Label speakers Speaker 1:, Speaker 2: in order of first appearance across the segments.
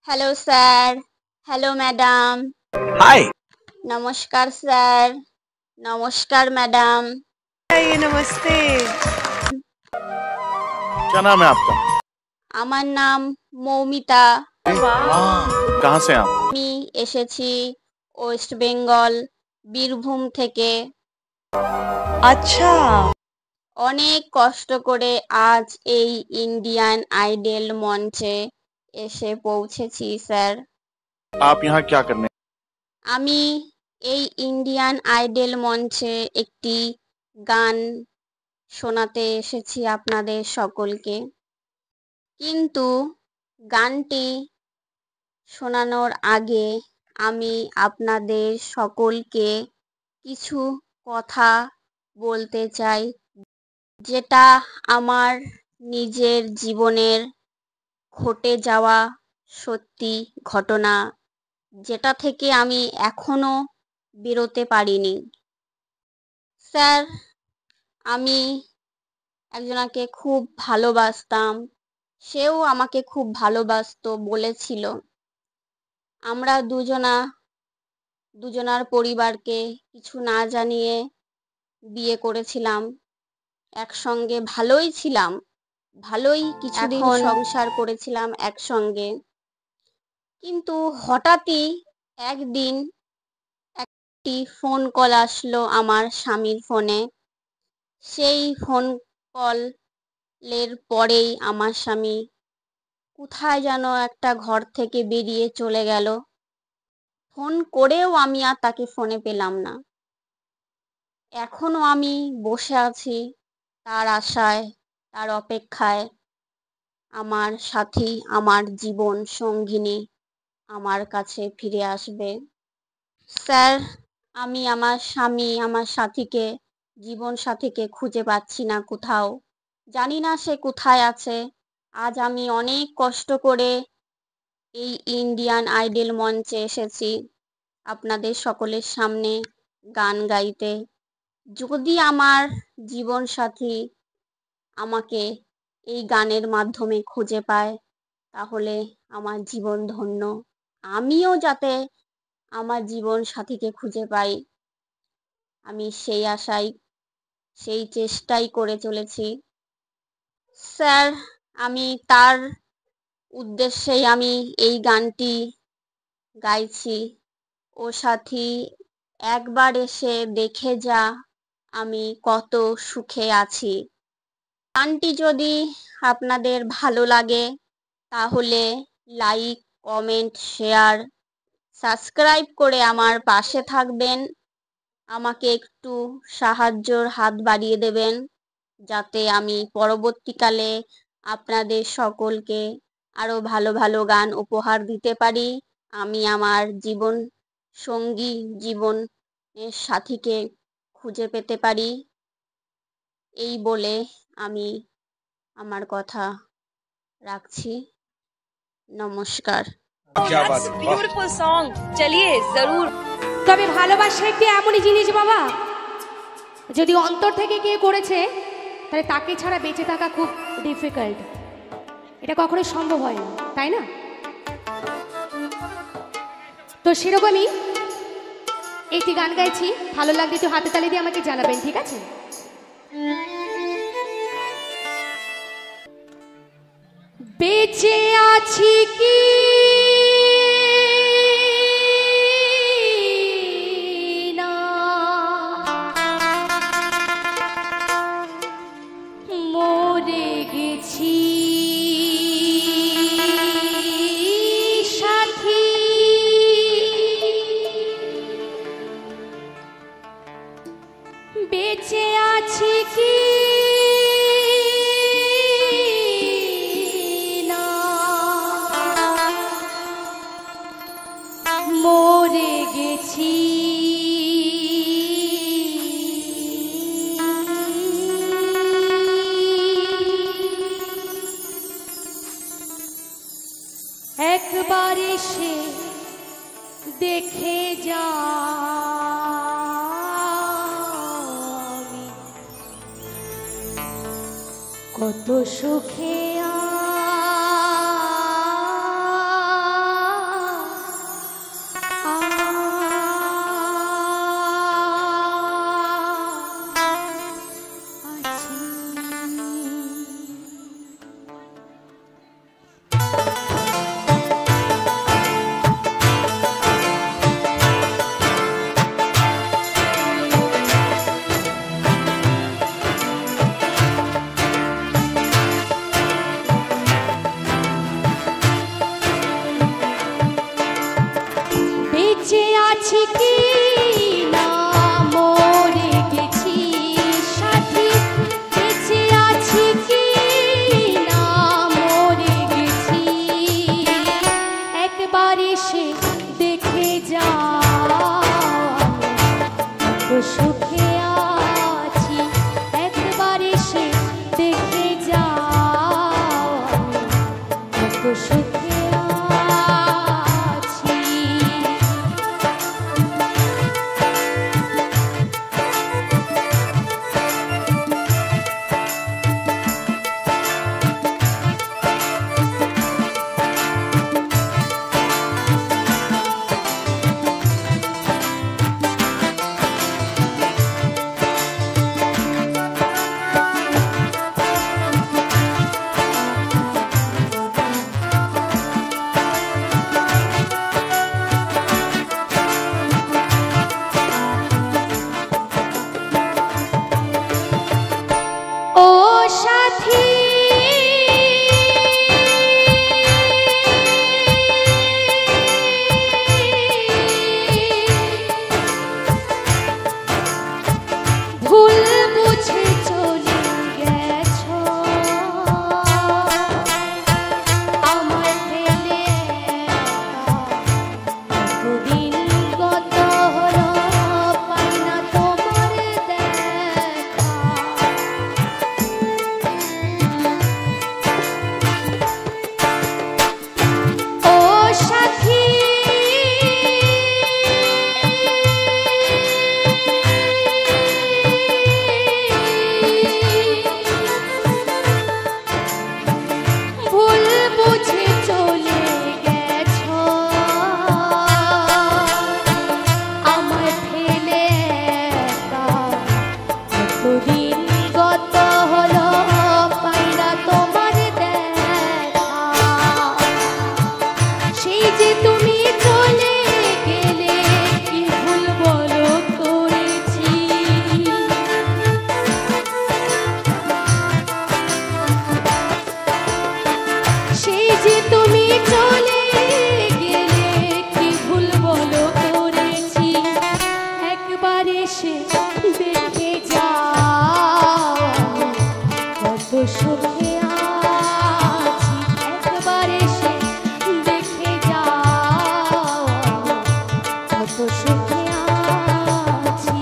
Speaker 1: Hello sir, hello madam.
Speaker 2: Hi.
Speaker 1: নমস্কার sir, নমস্কার madam.
Speaker 3: ये नमस्ते।
Speaker 2: क्या नाम है आपका?
Speaker 1: আমার नाम মৌমিতা।
Speaker 2: कहाँ से आप?
Speaker 1: আমি এসেছি ওয়েস্ট বেঙ্গল বীরভূম থেকে।
Speaker 3: अच्छा।
Speaker 1: অনেক কষ্ট করে আজ এই ইন্ডিয়ান আইডল মঞ্চে এসে পৌঁছেছি স্যার।
Speaker 2: आप यहाँ क्या करने?
Speaker 1: আমি এই ইন্ডিয়ান আইডল মঞ্চে একটি গান শোনাতে এসেছি আপনাদের সকলকে। কিন্তু গানটি শোনানোর আগে আমি আপনাদের সকলকে কিছু কথা বলতে চাই, যেটা আমার নিজের জীবনের ঘটে যাওয়া সত্যি ঘটনা, যেটা থেকে আমি এখনো বেরোতে পারিনি। স্যার, আমি একজনাকে খুব ভালোবাসতাম, সেও আমাকে খুব ভালোবাসতো বলেছিল। আমরা দুজনার পরিবারকে কিছু না জানিয়ে বিয়ে করেছিলাম। একসঙ্গে ভালোই ছিলাম, ভালোই কিছুদিন সংসার করেছিলাম একসঙ্গে। কিন্তু হঠাৎই একদিন একটি ফোন কল আসলো আমার স্বামীর ফোনে। সেই ফোন কলের পরেই আমার স্বামী কোথায় যেন একটা ঘর থেকে বেরিয়ে চলে গেল। ফোন করেও আমি আর তাকে ফোনে পেলাম না। এখনো আমি বসে আছি তার আশায়, তার অপেক্ষায়। আমার সাথী, আমার জীবন সঙ্গিনী আমার কাছে ফিরে আসবে। স্যার, আমি আমার স্বামী, আমার সাথীকে, জীবন সাথীকে খুঁজে পাচ্ছি না কোথাও। জানি না সে কোথায় আছে। আজ আমি অনেক কষ্ট করে এই ইন্ডিয়ান আইডল মঞ্চে এসেছি আপনাদের সকলের সামনে গান গাইতে। যদি আমার জীবন সাথী আমাকে এই গানের মাধ্যমে খুঁজে পায়, তাহলে আমার জীবন ধন্য। আমিও যাতে আমার জীবন সাথীকে খুঁজে পাই, আমি সেই আশায়, সেই চেষ্টাই করে চলেছি। স্যার, আমি তার উদ্দেশ্যেই আমি এই গানটি গাইছি। ও সাথী, একবার এসে দেখে যা আমি কত সুখে আছি। গানটি যদি আপনাদের ভালো লাগে তাহলে লাইক, কমেন্ট, শেয়ার, সাবস্ক্রাইব করে আমার পাশে থাকবেন। আমাকে একটু সাহায্যর হাত বাড়িয়ে দেবেন, যাতে আমি পরবর্তীকালে আপনাদের সকলকে আরও ভালো ভালো গান উপহার দিতে পারি। আমি আমার জীবন সঙ্গী, জীবনের সাথীকে খুঁজে পেতে পারি। এই বলে আমি আমার কথা রাখছি। নমস্কার।
Speaker 3: That's a beautiful song. चलिए जरूर।
Speaker 4: তবে ভালোবাসা একটি এমনই জিনিস বাবা, যদি অন্তর থেকে কে করেছে তাহলে তাকে ছাড়া বেঁচে থাকা খুব ডিফিকাল্ট। এটা কখনোই সম্ভব হয় না, তাই না? তো সেরকমই একটি গান গাইছি, ভালো লাগলে একটু হাতে তালি দিয়ে আমাকে জানাবেন, ঠিক আছে? বেঁচে আছি কি না মরে গেছি সাথী, বেঁচে আছি কি মরে গেছি একবার এসে দেখে যা কত সুখে আছি কি না মরে গেছি সাথী, বেঁচে আছি কি না মরে গেছি, একবার এসে দেখে যাও কত সুখে আছি, একবার এসে দেখে যাও কত সুখে আছি। ও সাথী ভুল বুঝে চলে গেছো আমার ফেলে, কতদিন কত হলো পাই না তোমার দেখা। ও সাথী ভুল বুঝে চলে গেছো আমার ফেলে একা, কতদিন গত হলো পাই না তোমার দেখা। সেই যে তুমি চলে গেলে কি ভুল বলো করেছি, সেই যে তুমি চলে গেলে কি ভুল বলো করেছি, একবার এসে দেখে যাও কত সুখে আছি, একবার এসে দেখে যাও কত সুখে আছি।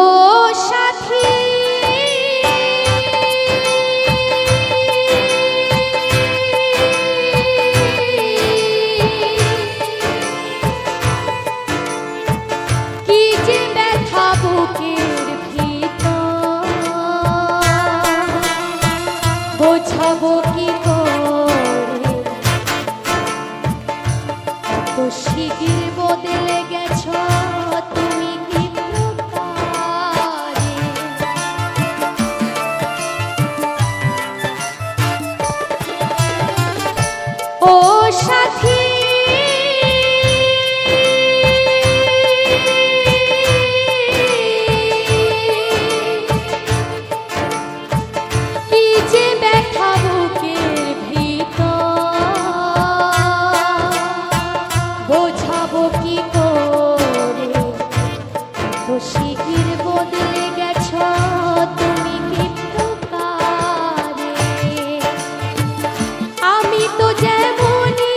Speaker 4: ও সাথী কি যে ব্যথা বুকের ভিতর, বোঝাবো কি করে, কত শিগগির বদলে গেছো তুমি কি প্রকারে। ও সাথী কি যে ব্যথা বুকের ভিতর, বোঝাবো কি করে, তো শিগগির বদলে গেছো তুমি কি প্রকারে। আমি তো যেমনই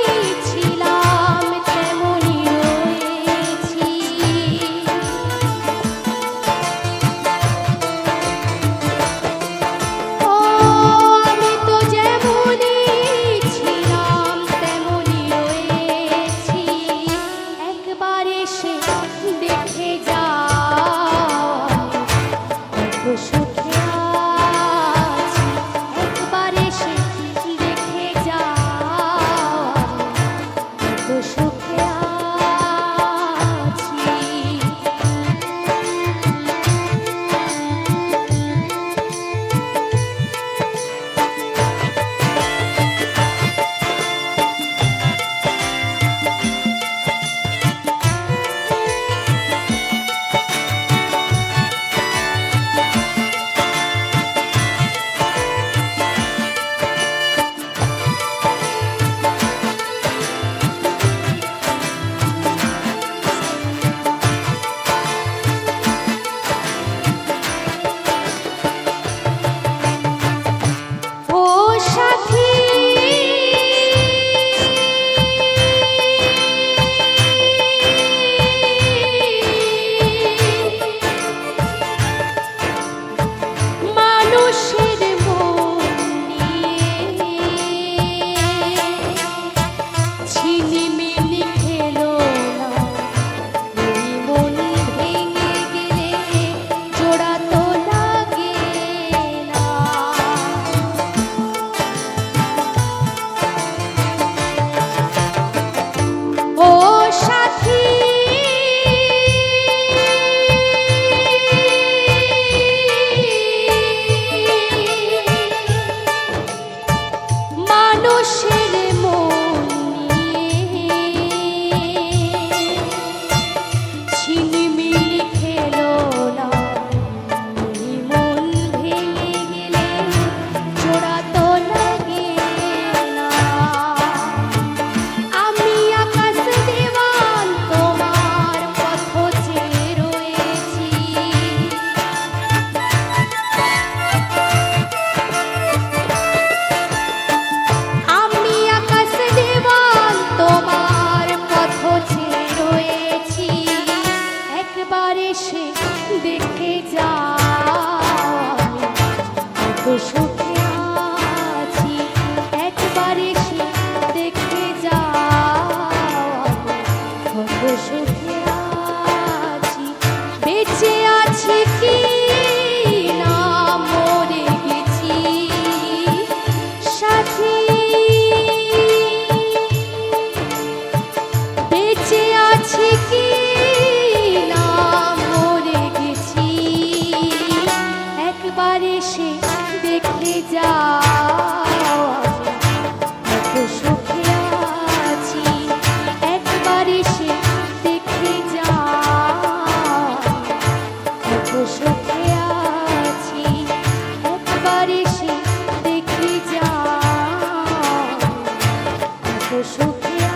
Speaker 4: সুখে